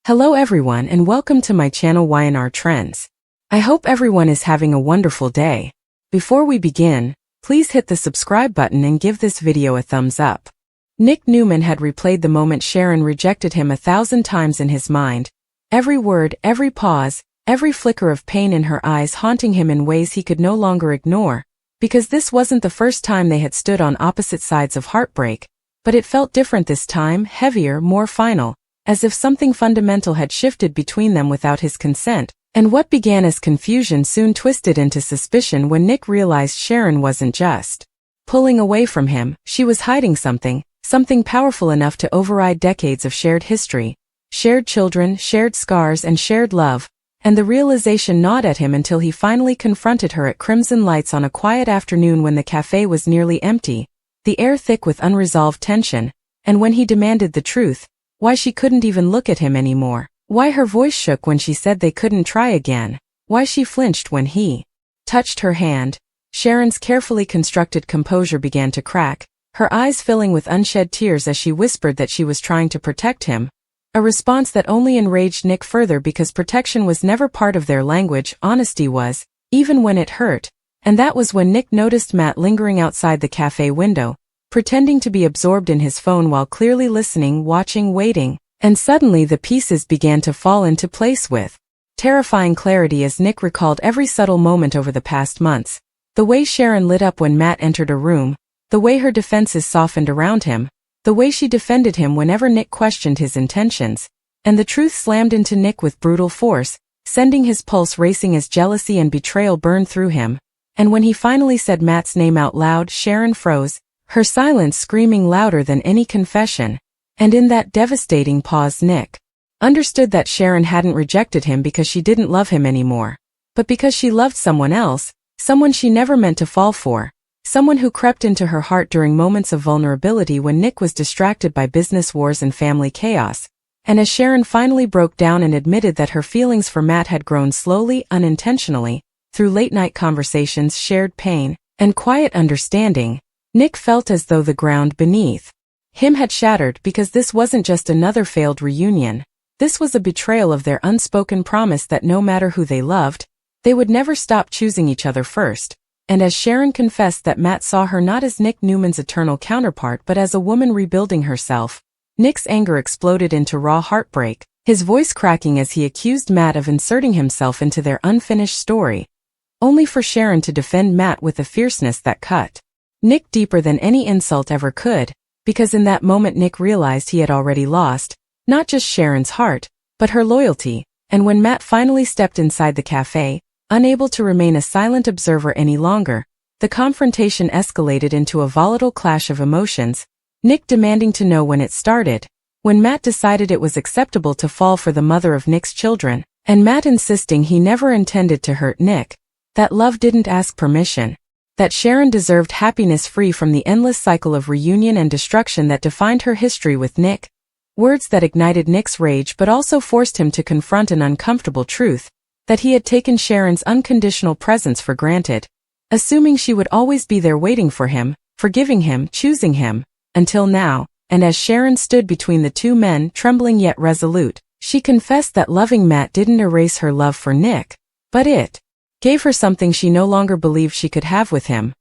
Hello everyone and welcome to my channel Y&R Trends. I hope everyone is having a wonderful day. Before we begin, please hit the subscribe button and give this video a thumbs up. Nick Newman had replayed the moment Sharon rejected him 1,000 times in his mind. Every word, every pause, every flicker of pain in her eyes haunting him in ways he could no longer ignore, because this wasn't the first time they had stood on opposite sides of heartbreak, but it felt different this time, heavier, more final, as if something fundamental had shifted between them without his consent, and what began as confusion soon twisted into suspicion when Nick realized Sharon wasn't just pulling away from him, she was hiding something powerful enough to override decades of shared history, shared children, shared scars, and shared love, and the realization gnawed at him until he finally confronted her at Crimson Lights on a quiet afternoon when the cafe was nearly empty, the air thick with unresolved tension, and when he demanded the truth. Why she couldn't even look at him anymore. Why her voice shook when she said they couldn't try again. Why she flinched when he touched her hand. Sharon's carefully constructed composure began to crack, her eyes filling with unshed tears as she whispered that she was trying to protect him. A response that only enraged Nick further because protection was never part of their language, honesty was, even when it hurt. And that was when Nick noticed Matt lingering outside the cafe window, pretending to be absorbed in his phone while clearly listening, watching, waiting, and suddenly the pieces began to fall into place with terrifying clarity as Nick recalled every subtle moment over the past months. The way Sharon lit up when Matt entered a room, the way her defenses softened around him, the way she defended him whenever Nick questioned his intentions, and the truth slammed into Nick with brutal force, sending his pulse racing as jealousy and betrayal burned through him. And when he finally said Matt's name out loud, Sharon froze, her silence screaming louder than any confession. And in that devastating pause Nick understood that Sharon hadn't rejected him because she didn't love him anymore, but because she loved someone else, someone she never meant to fall for, someone who crept into her heart during moments of vulnerability when Nick was distracted by business wars and family chaos. And as Sharon finally broke down and admitted that her feelings for Matt had grown slowly, unintentionally, through late-night conversations, shared pain, and quiet understanding, Nick felt as though the ground beneath him had shattered because this wasn't just another failed reunion. This was a betrayal of their unspoken promise that no matter who they loved, they would never stop choosing each other first. And as Sharon confessed that Matt saw her not as Nick Newman's eternal counterpart but as a woman rebuilding herself, Nick's anger exploded into raw heartbreak, his voice cracking as he accused Matt of inserting himself into their unfinished story, only for Sharon to defend Matt with a fierceness that cut Nick deeper than any insult ever could, because in that moment Nick realized he had already lost, not just Sharon's heart, but her loyalty. And when Matt finally stepped inside the cafe, unable to remain a silent observer any longer, the confrontation escalated into a volatile clash of emotions, Nick demanding to know when it started, when Matt decided it was acceptable to fall for the mother of Nick's children, and Matt insisting he never intended to hurt Nick, that love didn't ask permission, that Sharon deserved happiness free from the endless cycle of reunion and destruction that defined her history with Nick. Words that ignited Nick's rage but also forced him to confront an uncomfortable truth, that he had taken Sharon's unconditional presence for granted, assuming she would always be there waiting for him, forgiving him, choosing him, until now. And as Sharon stood between the two men, trembling yet resolute, she confessed that loving Matt didn't erase her love for Nick, but it gave her something she no longer believed she could have with him.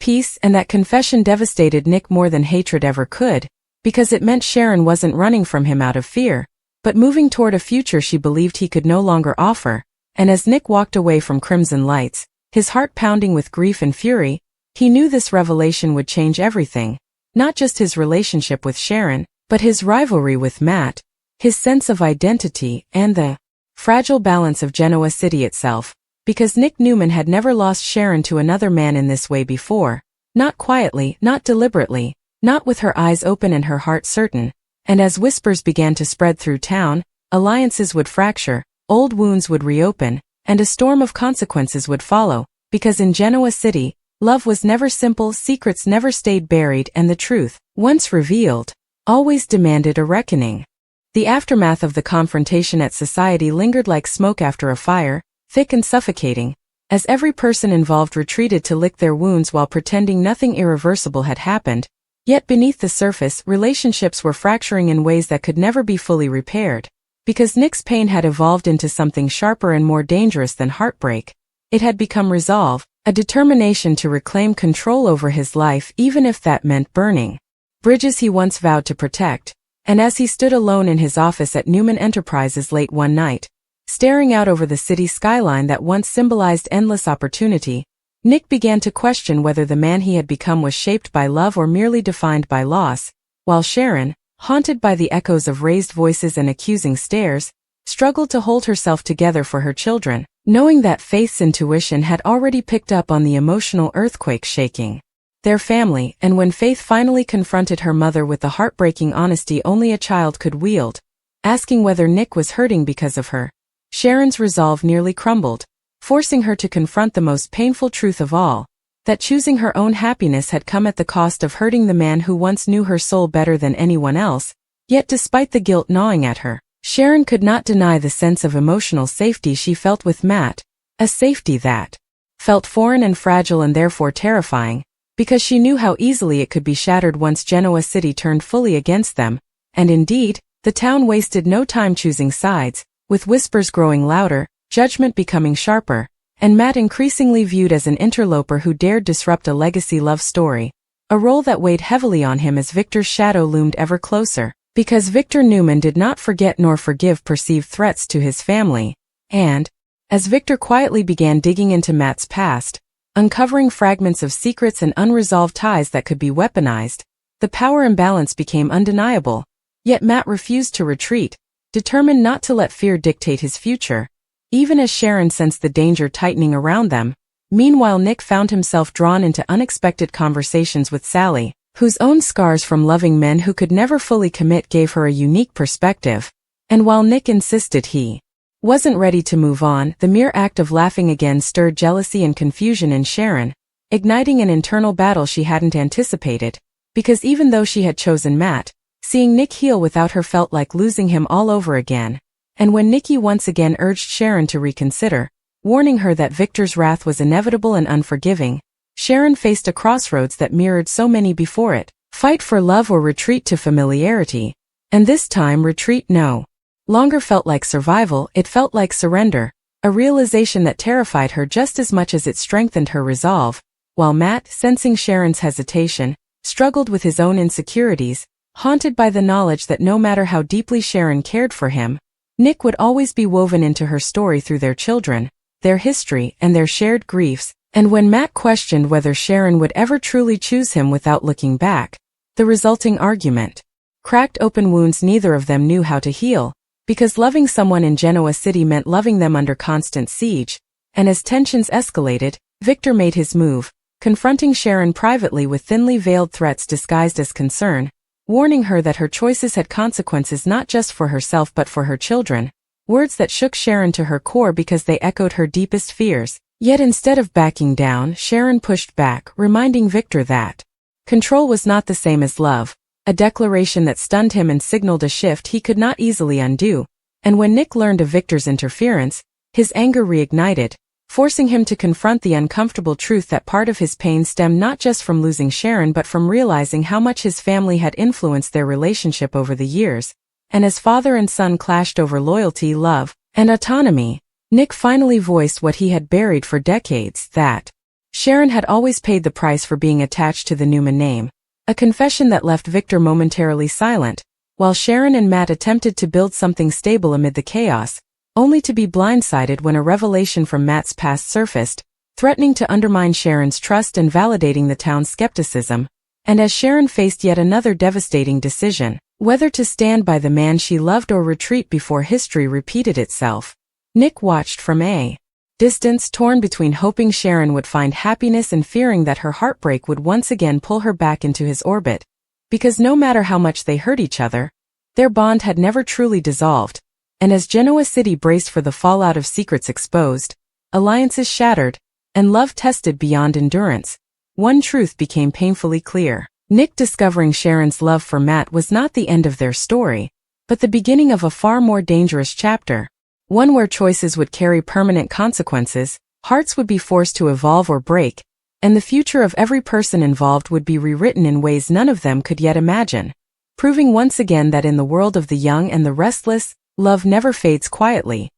Peace. And that confession devastated Nick more than hatred ever could, because it meant Sharon wasn't running from him out of fear, but moving toward a future she believed he could no longer offer. And as Nick walked away from Crimson Lights, his heart pounding with grief and fury, he knew this revelation would change everything, not just his relationship with Sharon, but his rivalry with Matt, his sense of identity, and the fragile balance of Genoa City itself. Because Nick Newman had never lost Sharon to another man in this way before, not quietly, not deliberately, not with her eyes open and her heart certain. And as whispers began to spread through town, alliances would fracture, old wounds would reopen, and a storm of consequences would follow, because in Genoa City, love was never simple, secrets never stayed buried, and the truth, once revealed, always demanded a reckoning. The aftermath of the confrontation at society lingered like smoke after a fire, thick and suffocating, as every person involved retreated to lick their wounds while pretending nothing irreversible had happened. Yet beneath the surface, relationships were fracturing in ways that could never be fully repaired. Because Nick's pain had evolved into something sharper and more dangerous than heartbreak. It had become resolve, a determination to reclaim control over his life even if that meant burning bridges he once vowed to protect. And as he stood alone in his office at Newman Enterprises late one night, staring out over the city skyline that once symbolized endless opportunity, Nick began to question whether the man he had become was shaped by love or merely defined by loss, while Sharon, haunted by the echoes of raised voices and accusing stares, struggled to hold herself together for her children, knowing that Faith's intuition had already picked up on the emotional earthquake shaking their family. And when Faith finally confronted her mother with the heartbreaking honesty only a child could wield, asking whether Nick was hurting because of her, Sharon's resolve nearly crumbled, forcing her to confront the most painful truth of all, that choosing her own happiness had come at the cost of hurting the man who once knew her soul better than anyone else. Yet despite the guilt gnawing at her, Sharon could not deny the sense of emotional safety she felt with Matt, a safety that felt foreign and fragile and therefore terrifying, because she knew how easily it could be shattered once Genoa City turned fully against them. And indeed, the town wasted no time choosing sides, with whispers growing louder, judgment becoming sharper, and Matt increasingly viewed as an interloper who dared disrupt a legacy love story, a role that weighed heavily on him as Victor's shadow loomed ever closer, because Victor Newman did not forget nor forgive perceived threats to his family. And, as Victor quietly began digging into Matt's past, uncovering fragments of secrets and unresolved ties that could be weaponized, the power imbalance became undeniable. Yet Matt refused to retreat, determined not to let fear dictate his future, even as Sharon sensed the danger tightening around them. Meanwhile, Nick found himself drawn into unexpected conversations with Sally, whose own scars from loving men who could never fully commit gave her a unique perspective. And while Nick insisted he wasn't ready to move on, the mere act of laughing again stirred jealousy and confusion in Sharon, igniting an internal battle she hadn't anticipated, because even though she had chosen Matt, seeing Nick heal without her felt like losing him all over again. And when Nikki once again urged Sharon to reconsider, warning her that Victor's wrath was inevitable and unforgiving, Sharon faced a crossroads that mirrored so many before it: fight for love or retreat to familiarity. And this time retreat no longer felt like survival, it felt like surrender, a realization that terrified her just as much as it strengthened her resolve, while Matt, sensing Sharon's hesitation, struggled with his own insecurities, haunted by the knowledge that no matter how deeply Sharon cared for him, Nick would always be woven into her story through their children, their history, and their shared griefs. And when Matt questioned whether Sharon would ever truly choose him without looking back, the resulting argument cracked open wounds neither of them knew how to heal, because loving someone in Genoa City meant loving them under constant siege. And as tensions escalated, Victor made his move, confronting Sharon privately with thinly veiled threats disguised as concern, warning her that her choices had consequences not just for herself but for her children, words that shook Sharon to her core because they echoed her deepest fears. Yet instead of backing down, Sharon pushed back, reminding Victor that control was not the same as love, a declaration that stunned him and signaled a shift he could not easily undo. And when Nick learned of Victor's interference, his anger reignited, forcing him to confront the uncomfortable truth that part of his pain stemmed not just from losing Sharon but from realizing how much his family had influenced their relationship over the years. And as father and son clashed over loyalty, love, and autonomy, Nick finally voiced what he had buried for decades, that Sharon had always paid the price for being attached to the Newman name, a confession that left Victor momentarily silent, while Sharon and Matt attempted to build something stable amid the chaos, only to be blindsided when a revelation from Matt's past surfaced, threatening to undermine Sharon's trust and validating the town's skepticism. And as Sharon faced yet another devastating decision, whether to stand by the man she loved or retreat before history repeated itself, Nick watched from a distance, torn between hoping Sharon would find happiness and fearing that her heartbreak would once again pull her back into his orbit. Because no matter how much they hurt each other, their bond had never truly dissolved. And as Genoa City braced for the fallout of secrets exposed, alliances shattered, and love tested beyond endurance, one truth became painfully clear. Nick discovering Sharon's love for Matt was not the end of their story, but the beginning of a far more dangerous chapter. One where choices would carry permanent consequences, hearts would be forced to evolve or break, and the future of every person involved would be rewritten in ways none of them could yet imagine, proving once again that in the world of the young and the restless, love never fades quietly.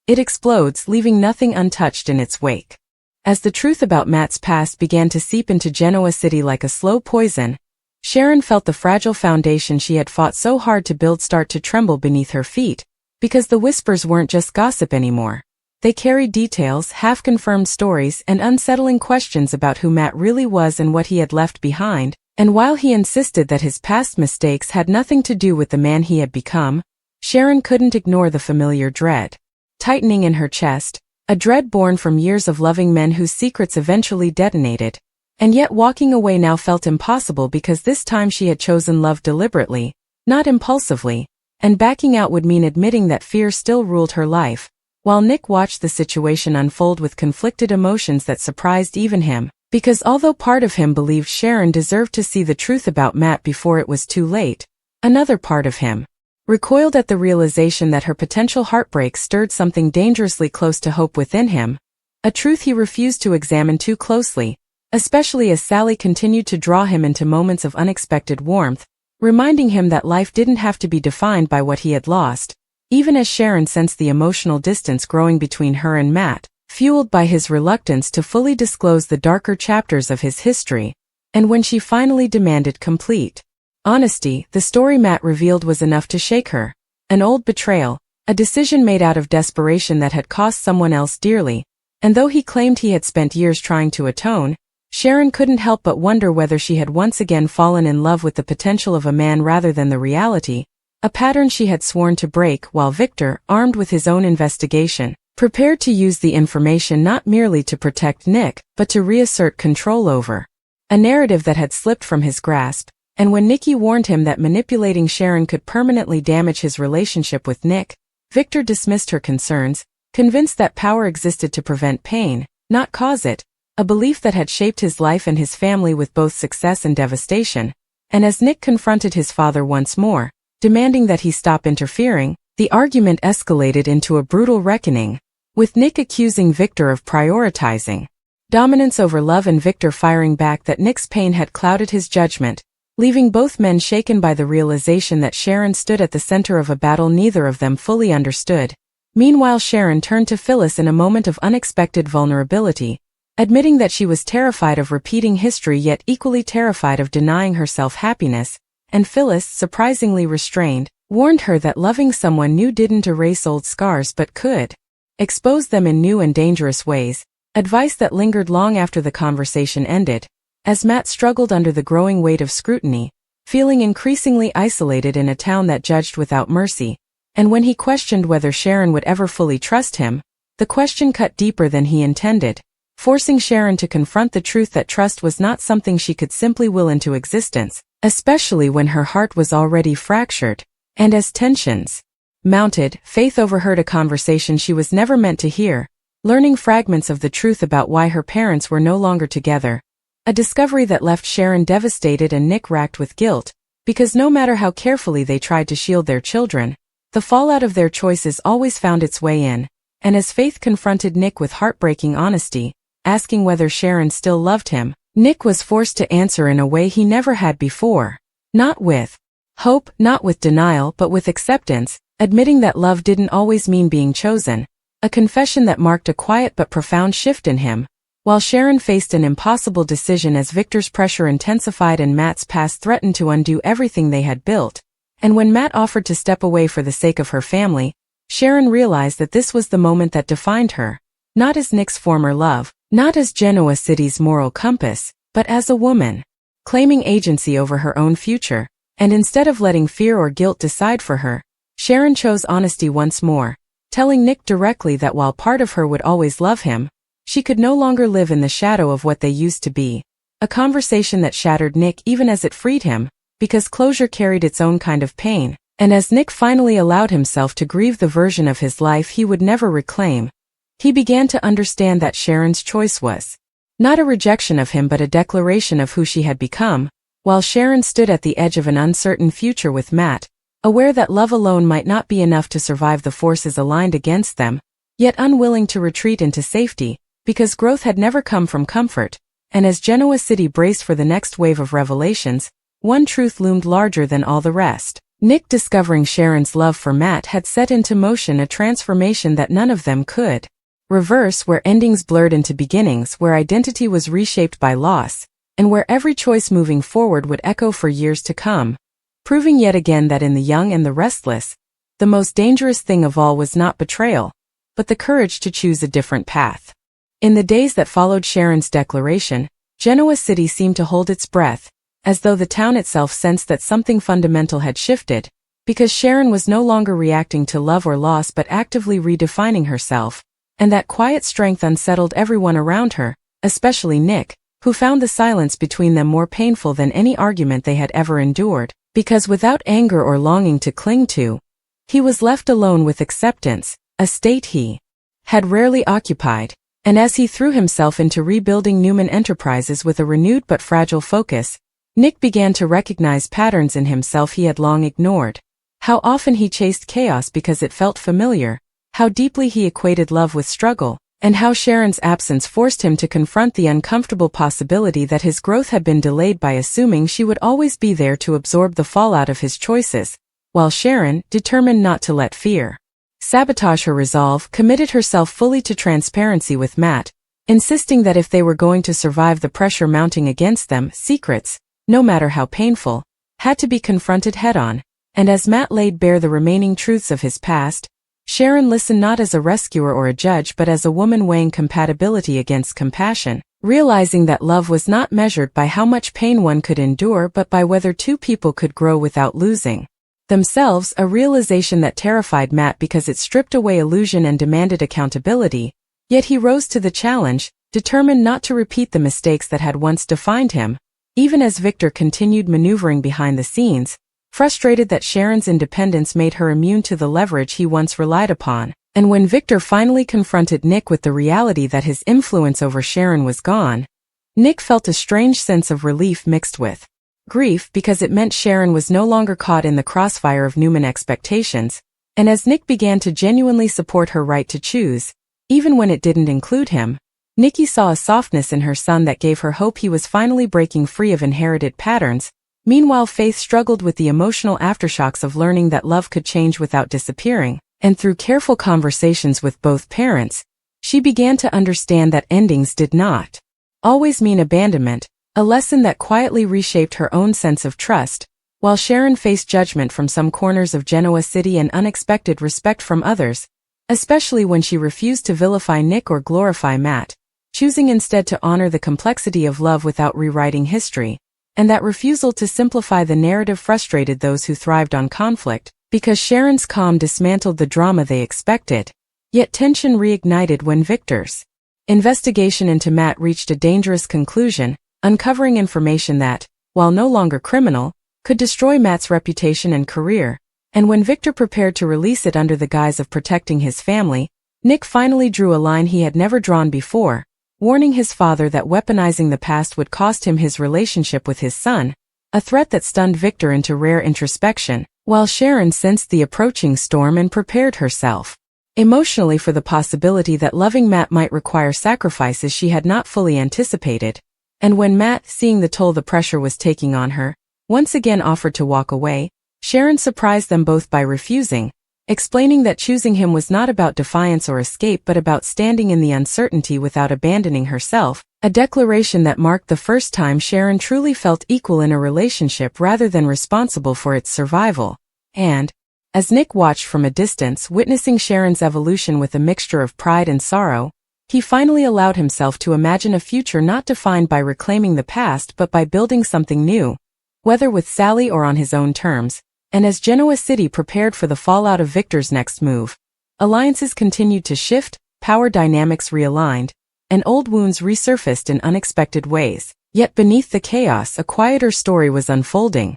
It explodes, leaving nothing untouched in its wake. As the truth about Matt's past began to seep into Genoa City like a slow poison, Sharon felt the fragile foundation she had fought so hard to build start to tremble beneath her feet, because the whispers weren't just gossip anymore. They carried details, half-confirmed stories, and unsettling questions about who Matt really was and what he had left behind, and while he insisted that his past mistakes had nothing to do with the man he had become, Sharon couldn't ignore the familiar dread tightening in her chest, a dread born from years of loving men whose secrets eventually detonated. And yet walking away now felt impossible because this time she had chosen love deliberately, not impulsively, and backing out would mean admitting that fear still ruled her life, while Nick watched the situation unfold with conflicted emotions that surprised even him, because although part of him believed Sharon deserved to see the truth about Matt before it was too late, another part of him recoiled at the realization that her potential heartbreak stirred something dangerously close to hope within him, a truth he refused to examine too closely, especially as Sally continued to draw him into moments of unexpected warmth, reminding him that life didn't have to be defined by what he had lost, even as Sharon sensed the emotional distance growing between her and Matt, fueled by his reluctance to fully disclose the darker chapters of his history, and when she finally demanded complete honesty, the story Matt revealed was enough to shake her. An old betrayal, a decision made out of desperation that had cost someone else dearly, and though he claimed he had spent years trying to atone, Sharon couldn't help but wonder whether she had once again fallen in love with the potential of a man rather than the reality, a pattern she had sworn to break while Victor, armed with his own investigation, prepared to use the information not merely to protect Nick, but to reassert control over a narrative that had slipped from his grasp. And when Nikki warned him that manipulating Sharon could permanently damage his relationship with Nick, Victor dismissed her concerns, convinced that power existed to prevent pain, not cause it, a belief that had shaped his life and his family with both success and devastation. And as Nick confronted his father once more, demanding that he stop interfering, the argument escalated into a brutal reckoning, with Nick accusing Victor of prioritizing dominance over love and Victor firing back that Nick's pain had clouded his judgment, leaving both men shaken by the realization that Sharon stood at the center of a battle neither of them fully understood. Meanwhile, Sharon turned to Phyllis in a moment of unexpected vulnerability, admitting that she was terrified of repeating history yet equally terrified of denying herself happiness, and Phyllis, surprisingly restrained, warned her that loving someone new didn't erase old scars but could expose them in new and dangerous ways, advice that lingered long after the conversation ended. As Matt struggled under the growing weight of scrutiny, feeling increasingly isolated in a town that judged without mercy, and when he questioned whether Sharon would ever fully trust him, the question cut deeper than he intended, forcing Sharon to confront the truth that trust was not something she could simply will into existence, especially when her heart was already fractured. And as tensions mounted, Faith overheard a conversation she was never meant to hear, learning fragments of the truth about why her parents were no longer together. A discovery that left Sharon devastated and Nick racked with guilt, because no matter how carefully they tried to shield their children, the fallout of their choices always found its way in, and as Faith confronted Nick with heartbreaking honesty, asking whether Sharon still loved him, Nick was forced to answer in a way he never had before. Not with hope, not with denial, but with acceptance, admitting that love didn't always mean being chosen, a confession that marked a quiet but profound shift in him. While Sharon faced an impossible decision as Victor's pressure intensified and Matt's past threatened to undo everything they had built, and when Matt offered to step away for the sake of her family, Sharon realized that this was the moment that defined her, not as Nick's former love, not as Genoa City's moral compass, but as a woman, claiming agency over her own future, and instead of letting fear or guilt decide for her, Sharon chose honesty once more, telling Nick directly that while part of her would always love him, she could no longer live in the shadow of what they used to be. A conversation that shattered Nick even as it freed him, because closure carried its own kind of pain, and as Nick finally allowed himself to grieve the version of his life he would never reclaim, he began to understand that Sharon's choice was not a rejection of him but a declaration of who she had become, while Sharon stood at the edge of an uncertain future with Matt, aware that love alone might not be enough to survive the forces aligned against them, yet unwilling to retreat into safety, because growth had never come from comfort, and as Genoa City braced for the next wave of revelations, one truth loomed larger than all the rest. Nick, discovering Sharon's love for Matt, had set into motion a transformation that none of them could reverse, where endings blurred into beginnings, where identity was reshaped by loss, and where every choice moving forward would echo for years to come, proving yet again that in the young and the restless, the most dangerous thing of all was not betrayal, but the courage to choose a different path. In the days that followed Sharon's declaration, Genoa City seemed to hold its breath, as though the town itself sensed that something fundamental had shifted, because Sharon was no longer reacting to love or loss but actively redefining herself, and that quiet strength unsettled everyone around her, especially Nick, who found the silence between them more painful than any argument they had ever endured, because without anger or longing to cling to, he was left alone with acceptance, a state he had rarely occupied. And as he threw himself into rebuilding Newman Enterprises with a renewed but fragile focus, Nick began to recognize patterns in himself he had long ignored. How often he chased chaos because it felt familiar, how deeply he equated love with struggle, and how Sharon's absence forced him to confront the uncomfortable possibility that his growth had been delayed by assuming she would always be there to absorb the fallout of his choices, while Sharon, determined not to let fear sabotage her resolve, committed herself fully to transparency with Matt, insisting that if they were going to survive the pressure mounting against them, secrets, no matter how painful, had to be confronted head-on. And as Matt laid bare the remaining truths of his past, Sharon listened not as a rescuer or a judge but as a woman weighing compatibility against compassion, realizing that love was not measured by how much pain one could endure but by whether two people could grow without losing themselves, a realization that terrified Matt because it stripped away illusion and demanded accountability, yet he rose to the challenge, determined not to repeat the mistakes that had once defined him, even as Victor continued maneuvering behind the scenes, frustrated that Sharon's independence made her immune to the leverage he once relied upon. And when Victor finally confronted Nick with the reality that his influence over Sharon was gone, Nick felt a strange sense of relief mixed with grief, because it meant Sharon was no longer caught in the crossfire of Newman expectations, and as Nick began to genuinely support her right to choose, even when it didn't include him, Nikki saw a softness in her son that gave her hope he was finally breaking free of inherited patterns. Meanwhile, Faith struggled with the emotional aftershocks of learning that love could change without disappearing, and through careful conversations with both parents, she began to understand that endings did not always mean abandonment, a lesson that quietly reshaped her own sense of trust. While Sharon faced judgment from some corners of Genoa City and unexpected respect from others, especially when she refused to vilify Nick or glorify Matt, choosing instead to honor the complexity of love without rewriting history, and that refusal to simplify the narrative frustrated those who thrived on conflict, because Sharon's calm dismantled the drama they expected. Yet tension reignited when Victor's investigation into Matt reached a dangerous conclusion, uncovering information that, while no longer criminal, could destroy Matt's reputation and career. And when Victor prepared to release it under the guise of protecting his family, Nick finally drew a line he had never drawn before, warning his father that weaponizing the past would cost him his relationship with his son, a threat that stunned Victor into rare introspection, while Sharon sensed the approaching storm and prepared herself emotionally for the possibility that loving Matt might require sacrifices she had not fully anticipated. And when Matt, seeing the toll the pressure was taking on her, once again offered to walk away, Sharon surprised them both by refusing, explaining that choosing him was not about defiance or escape but about standing in the uncertainty without abandoning herself, a declaration that marked the first time Sharon truly felt equal in a relationship rather than responsible for its survival. And, as Nick watched from a distance, witnessing Sharon's evolution with a mixture of pride and sorrow, he finally allowed himself to imagine a future not defined by reclaiming the past but by building something new, whether with Sally or on his own terms. And as Genoa City prepared for the fallout of Victor's next move, alliances continued to shift, power dynamics realigned, and old wounds resurfaced in unexpected ways. Yet beneath the chaos, a quieter story was unfolding,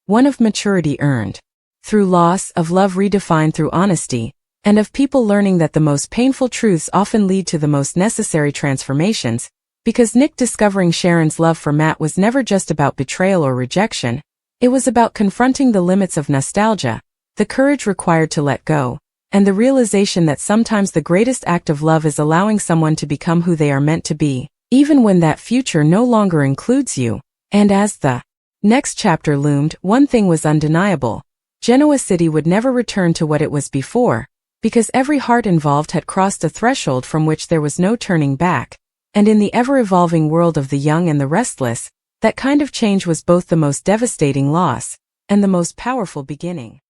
one of maturity earned through loss, of love redefined through honesty, and of people learning that the most painful truths often lead to the most necessary transformations, because Nick discovering Sharon's love for Matt was never just about betrayal or rejection. It was about confronting the limits of nostalgia, the courage required to let go, and the realization that sometimes the greatest act of love is allowing someone to become who they are meant to be, even when that future no longer includes you. And as the next chapter loomed, one thing was undeniable. Genoa City would never return to what it was before, because every heart involved had crossed a threshold from which there was no turning back, and in the ever-evolving world of the young and the restless, that kind of change was both the most devastating loss and the most powerful beginning.